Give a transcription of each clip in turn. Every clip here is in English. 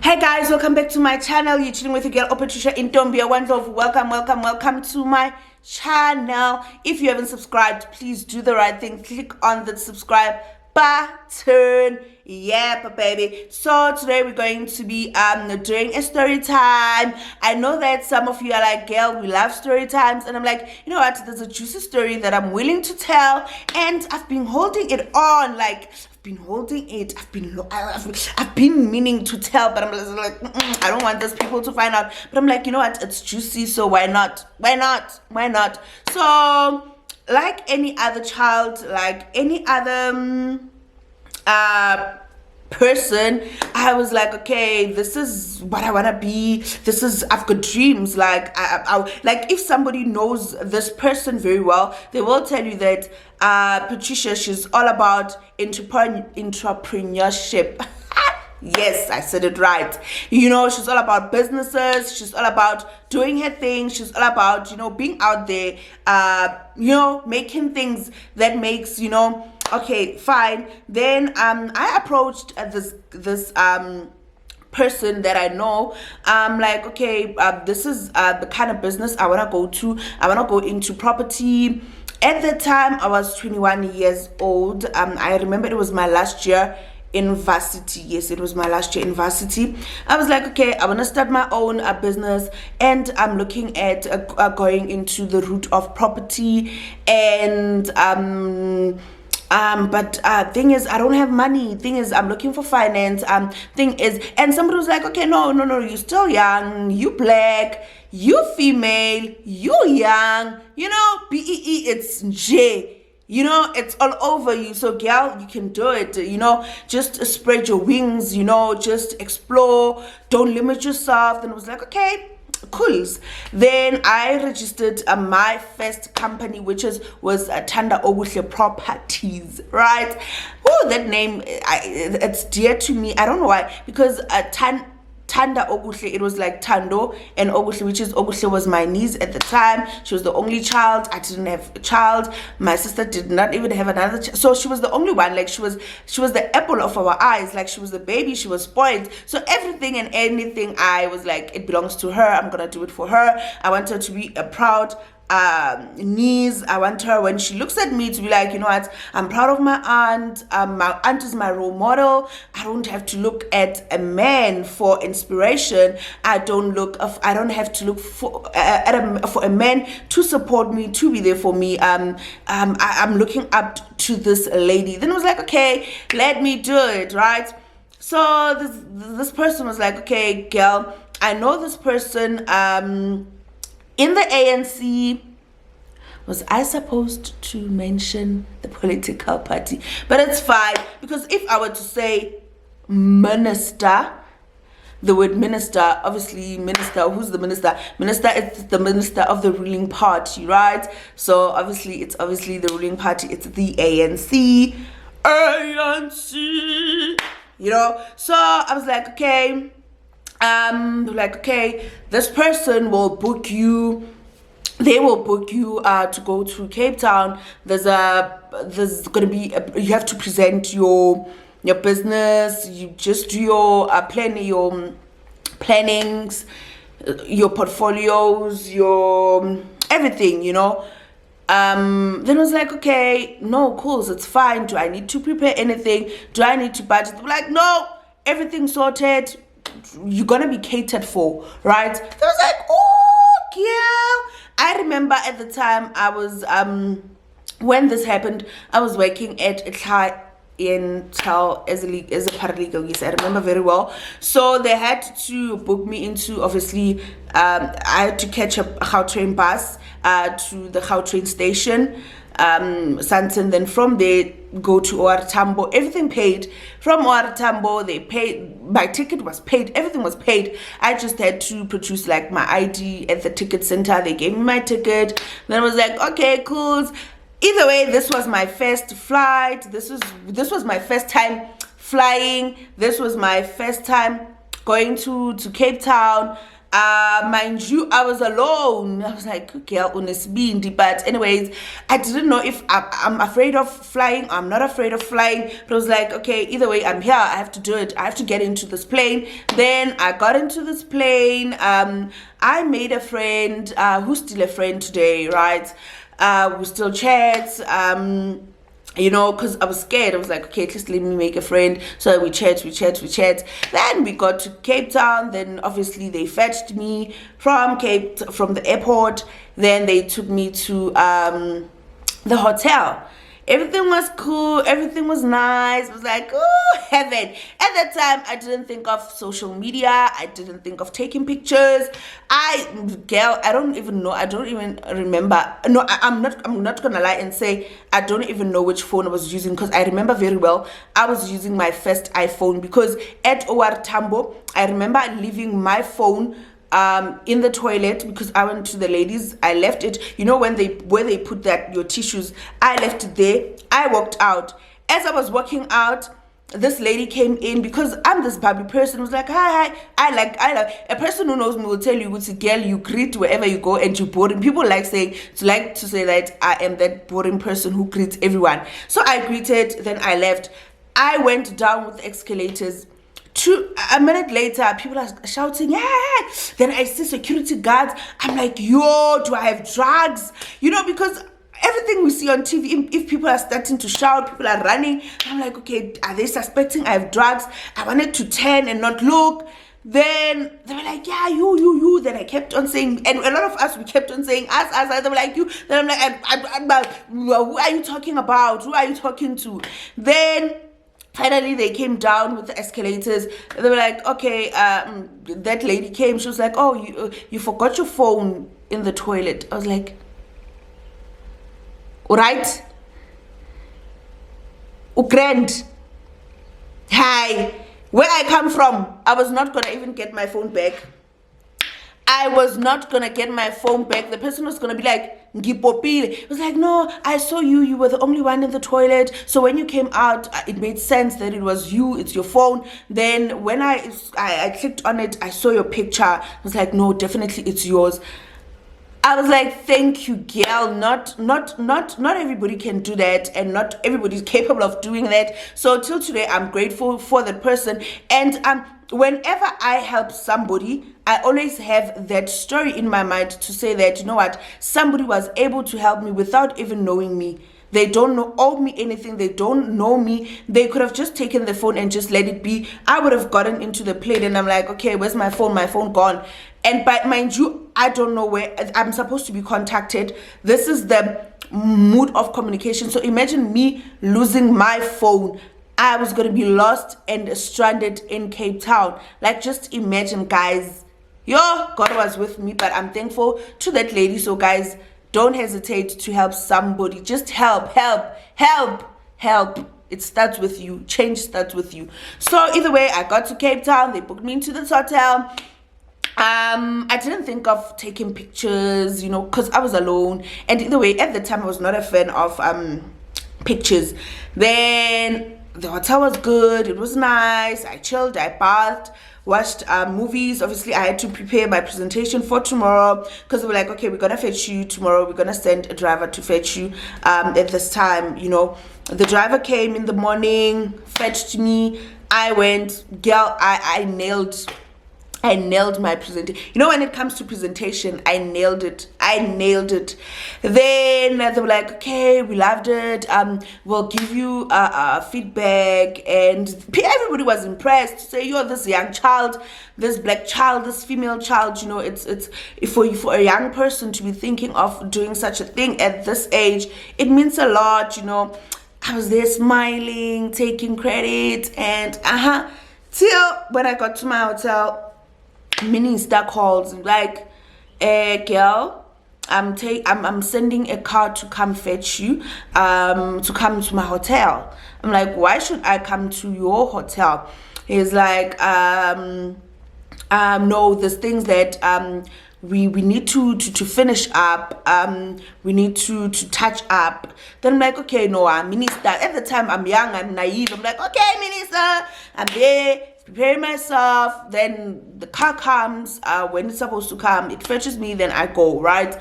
Hey guys, welcome back to my channel. You're chilling with your girl Patricia Ndlovu. Welcome to my channel. If you haven't subscribed, please do the right thing. Click on the subscribe button. Yeah, baby. So today we're going to be doing a story time. I know that some of you are like, girl, we love story times, and I'm like, you know what, there's a juicy story that I'm willing to tell, and I've been holding it on, like I've been meaning to tell, but I'm like I don't want those people to find out, but I'm like, you know what, it's juicy, so why not? So like any other child, like any other person, I was like, okay, this is what I want to be. I've got dreams. Like like if somebody knows this person very well, they will tell you that Patricia, she's all about entrepreneurship. Yes, I said it right. You know, she's all about businesses. She's all about doing her thing. She's all about, you know, being out there, you know, making things that makes, you know, okay, fine. Then I approached this person that I know. Like, okay, this is the kind of business I want to go to. I want to go into property. At the time, I was 21 years old. I remember it was my last year in varsity. Yes, it was my last year in varsity. I was like, okay, I want to start my own business, and I'm looking at going into the route of property. And but thing is, I don't have money. Thing is, I'm looking for finance. Thing is, and somebody was like, okay, no, you're still young, you black, you female, you young, you know, BEE, it's J. You know, it's all over you. So, girl, you can do it. You know, just spread your wings, you know, just explore. Don't limit yourself. Then I was like, okay, cool. Then I registered my first company, which was Thanda Obuhle Properties, right? Oh, that name, it's dear to me. I don't know why, because Thanda Obuhle, it was like Thando and Obuhle, which is Obuhle was my niece at the time. She was the only child. I didn't have a child. My sister did not even have another child. So she was the only one. Like she was the apple of our eyes. Like she was the baby. She was spoiled. So everything and anything, I was like, it belongs to her. I'm gonna do it for her. I want her to be a proud niece. I want her, when she looks at me, to be like, you know what, I'm proud of my aunt. My aunt is my role model. I don't have to look at a man for inspiration. I don't have to look for a man to support me, to be there for me. I'm looking up to this lady. Then I was like, okay, let me do it, right? So this person was like, okay, girl, I know this person in the ANC. Was I supposed to mention the political party? But it's fine, because if I were to say minister, the word minister, obviously minister, who's the minister? Minister is the minister of the ruling party, right? So obviously it's the ruling party. It's the ANC. You know, so I was like, okay, this person will book you. They will book you to go to Cape Town. There's gonna be you have to present your business. You just do your plannings, your portfolios, your everything, you know. Then I was like, okay, no, cool, so it's fine. Do I need to prepare anything? Do I need to budget? They're like, no, everything's sorted. You're gonna be catered for, right? So I was like, oh, yeah. I remember at the time I was when this happened, I was working at a clientele as a paralegal. Yes, I remember very well. So they had to book me into, obviously, I had to catch a Gautrain bus to the Gautrain station, Santon. Then from there go to OR Tambo. Everything paid. From OR Tambo, they paid. My ticket was paid. Everything was paid. I just had to produce like my ID at the ticket center. They gave me my ticket. Then I was like, okay, cool. Either way, this was my first flight. This was my first time flying. This was my first time going to Cape Town. Mind you, I was alone. I was like, girl, unesibindi. But anyways, I didn't know if I'm afraid of flying. I'm not afraid of flying. But I was like, okay, either way, I'm here. I have to do it. I have to get into this plane. Then I got into this plane. I made a friend who's still a friend today, right? We still chat. You know, because I was scared. I was like, okay, at least let me make a friend. So we chat. Then we got to Cape Town. Then obviously they fetched me from the airport. Then they took me to the hotel. Everything was cool. Everything was nice. It was like, oh, heaven. At that time, I didn't think of social media. I didn't think of taking pictures. I don't even know. I don't even remember. No, I'm not gonna lie and say I don't even know which phone I was using, because I remember very well I was using my first iPhone, because at OR Tambo, I remember leaving my phone in the toilet, because I went to the ladies. I left it, you know, where they put your tissues. I left it there. I walked out. As I was walking out, this lady came in, because I'm this bubbly person, was like, hi. I like a person who knows me will tell you, it's a girl, you greet wherever you go and you boring. People like to say that I am that boring person who greets everyone. So I greeted, then I left. I went down with the escalators. A minute later, people are shouting, yeah. Then I see security guards. I'm like, yo, do I have drugs? You know, because everything we see on TV, if people are starting to shout, people are running, I'm like, okay, are they suspecting I have drugs? I wanted to turn and not look. Then they were like, yeah, you. Then I kept on saying, and a lot of us, we kept on saying, us. They were like, you. Then I'm like, who are you talking about? Who are you talking to? Then finally, they came down with the escalators. They were like, okay, that lady came. She was like, oh, you forgot your phone in the toilet. I was like, all right. Grand. Hi. Where I come from, I was not going to even get my phone back. I was not going to get my phone back. The person was going to be like, Ngipopile. It was like, no, I saw you. You were the only one in the toilet. So when you came out, it made sense that it was you. It's your phone. Then when I clicked on it, I saw your picture. I was like, no, definitely it's yours. I was like, thank you, girl. Not everybody can do that, and not everybody is capable of doing that. So till today, I'm grateful for that person. And whenever I help somebody, I always have that story in my mind to say that, you know what, somebody was able to help me without even knowing me. They don't owe me anything. They don't know me. They could have just taken the phone and just let it be. I would have gotten into the plane and I'm like, okay, where's my phone? My phone gone. And mind you, I don't know where I'm supposed to be contacted. This is the mood of communication. So imagine me losing my phone. I was going to be lost and stranded in Cape Town. Like, just imagine, guys. God was with me, but I'm thankful to that lady. So guys, don't hesitate to help somebody. Just help. It starts with you. Change starts with you. So either way, I got to Cape Town. They booked me into this hotel. I didn't think of taking pictures, you know, because I was alone. And either way, at the time, I was not a fan of pictures. Then the hotel was good. It was nice. I chilled. I bathed. Watched movies. Obviously, I had to prepare my presentation for tomorrow, because they were like, okay, we're gonna fetch you tomorrow. We're gonna send a driver to fetch you at this time. You know, the driver came in the morning, fetched me. I went, girl. I nailed my presentation. You know, when it comes to presentation, I nailed it. Then they were like, okay, we loved it. We'll give you feedback. And everybody was impressed. Say, you're this young child, this black child, this female child. You know, it's for a young person to be thinking of doing such a thing at this age, it means a lot. You know, I was there smiling, taking credit, and till when I got to my hotel, Minister calls like, girl, I'm sending a car to come fetch you, to come to my hotel. I'm like, why should I come to your hotel? He's like, no, there's things that we need to finish up. We need to touch up. Then I'm like, okay, no, I'm Minister. At the time, I'm young, I'm naive. I'm like, okay, Minister, I'm there. preparing myself. Then the car comes when it's supposed to come. It fetches me, then I go, right?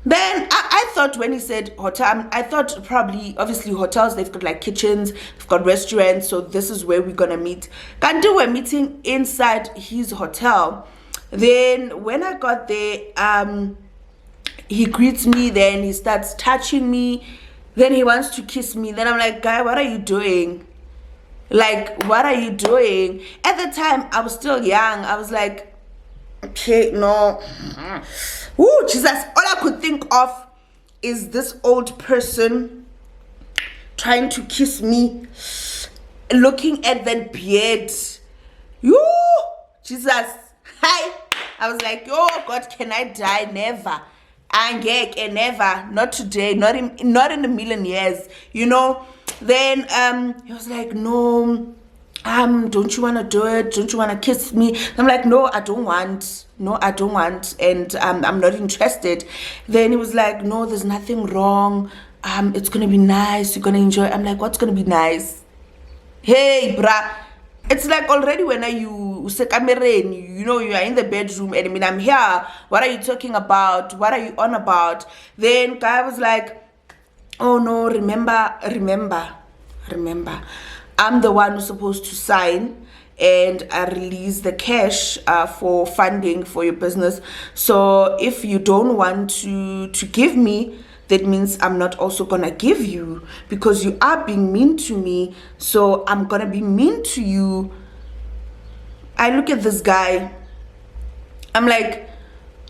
Then I thought when he said hotel, I thought probably, obviously hotels, they've got like kitchens, they've got restaurants, so this is where we're gonna meet. Can't do, we're meeting inside his hotel. Then when I got there, he greets me, then he starts touching me, then he wants to kiss me. Then I'm like, guy, what are you doing? Like, what are you doing? At the time, I was still young. I was like, okay, no. Ooh, Jesus. All I could think of is this old person trying to kiss me, looking at that beard. Yoo, Jesus. Hi. I was like, oh, God, can I die? Never. And never. Not today. Not in a million years. You know? Then he was like, no, don't you want to do it? Don't you want to kiss me? I'm like, no, I don't want. No, I don't want. And I'm not interested. Then he was like, no, there's nothing wrong. It's going to be nice. You're going to enjoy. I'm like, what's going to be nice? Hey, bruh. It's like already when you know, you are in the bedroom and I mean, I'm here. What are you talking about? What are you on about? Then guy was like, oh no, remember, I'm the one who's supposed to sign and release the cash for funding for your business. So if you don't want to give me, that means I'm not also gonna give you, because you are being mean to me. So I'm gonna be mean to you. I look at this guy. I'm like,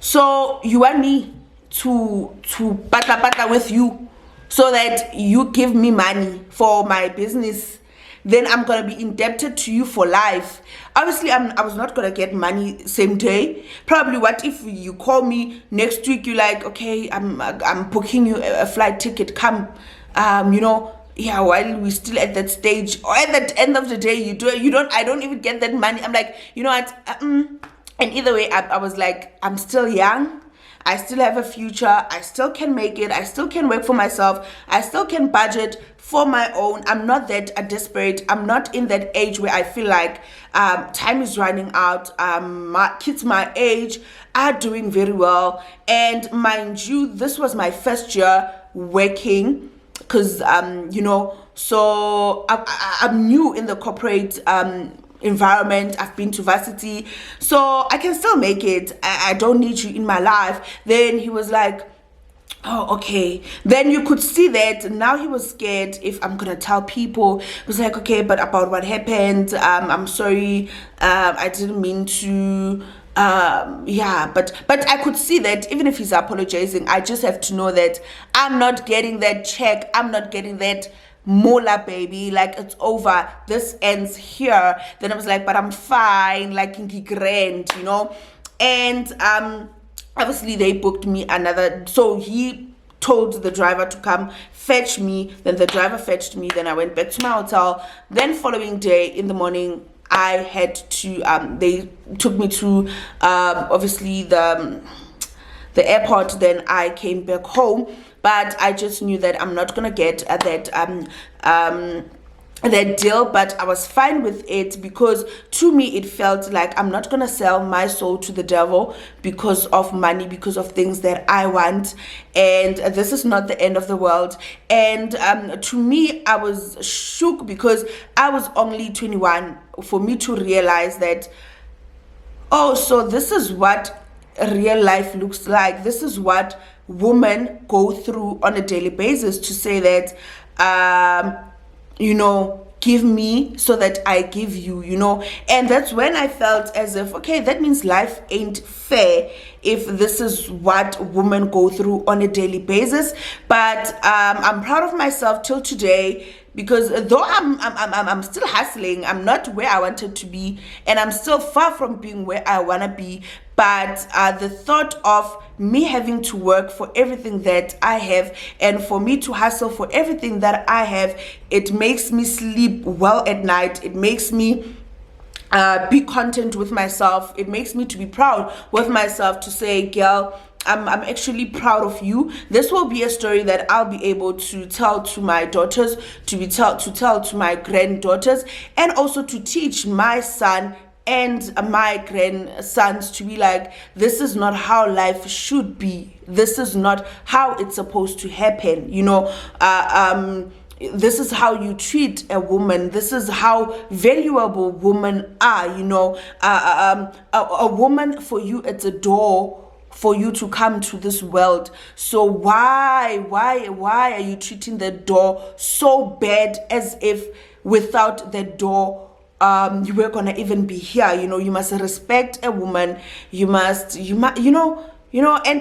so you want me to pata with you so that you give me money for my business? Then I'm gonna be indebted to you for life. Obviously, I was not gonna get money same day. Probably, what if you call me next week? You like, okay, I'm booking you a flight ticket. Come, you know, yeah. While we're still at that stage, or at the end of the day, I don't even get that money. I'm like, you know what? And either way, I was like, I'm still young. I still have a future. I still can make it. I still can work for myself. I still can budget for my own. I'm not that desperate. I'm not in that age where I feel like time is running out. My kids my age are doing very well. And mind you, this was my first year working because, you know, so I'm new in the corporate environment. I've been to varsity, so I can still make it. I don't need you in my life. Then he was like, oh, okay. Then you could see that now he was scared if I'm gonna tell people. He was like, okay, but about what happened, I'm sorry, I didn't mean to. Yeah, but I could see that even if he's apologizing, I just have to know that I'm not getting that check. I'm not getting that mola, baby. Like, it's over. This ends here. Then I was like, but I'm fine. Like, in grand, you know. And obviously they booked me another. So he told the driver to come fetch me. Then the driver fetched me. Then I went back to my hotel. Then following day in the morning, I had to. They took me to obviously the airport. Then I came back home. But I just knew that I'm not gonna get that deal, but I was fine with it, because to me it felt like I'm not gonna sell my soul to the devil because of money, because of things that I want, and this is not the end of the world. And to me, I was shook because I was only 21 for me to realize that, oh, so this is what real life looks like. This is what women go through on a daily basis, to say that you know, give me so that I give you, you know. And that's when I felt as if, okay, that means life ain't fair if this is what women go through on a daily basis. But I'm proud of myself till today, because though I'm still hustling, I'm not where I wanted to be, and I'm still far from being where I want to be. But the thought of me having to work for everything that I have, and for me to hustle for everything that I have, it makes me sleep well at night. It makes me be content with myself. It makes me to be proud with myself, to say, girl, I'm actually proud of you. This will be a story that I'll be able to tell to my daughters, to tell to my granddaughters, and also to teach my son and my grandsons to be like, this is not how life should be. This is not how it's supposed to happen. This is how you treat a woman. This is how valuable women are. A woman for you, it's a door for you to come to this world. So why are you treating the door so bad, as if without the door you were gonna even be here? You must respect a woman. And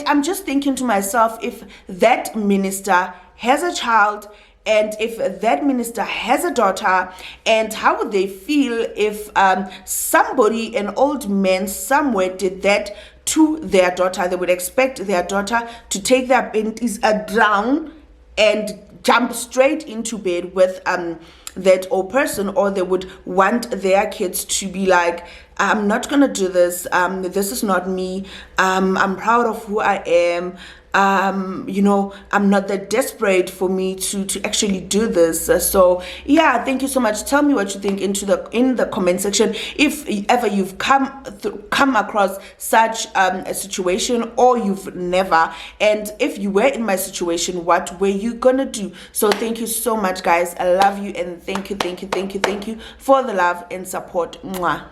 I'm just thinking to myself, if that minister has a child, and if that minister has a daughter, and how would they feel if somebody, an old man somewhere, did that to their daughter? They would expect their daughter to take their panties down and jump straight into bed with that old person, or they would want their kids to be like, I'm not gonna do this. This is not me. I'm proud of who I am. I'm not that desperate for me to actually do this. So yeah, thank you so much. Tell me what you think in the comment section, if ever you've come across such a situation, or you've never, and if you were in my situation, what were you gonna do? So thank you so much, guys. I love you, and thank you for the love and support. Mwah.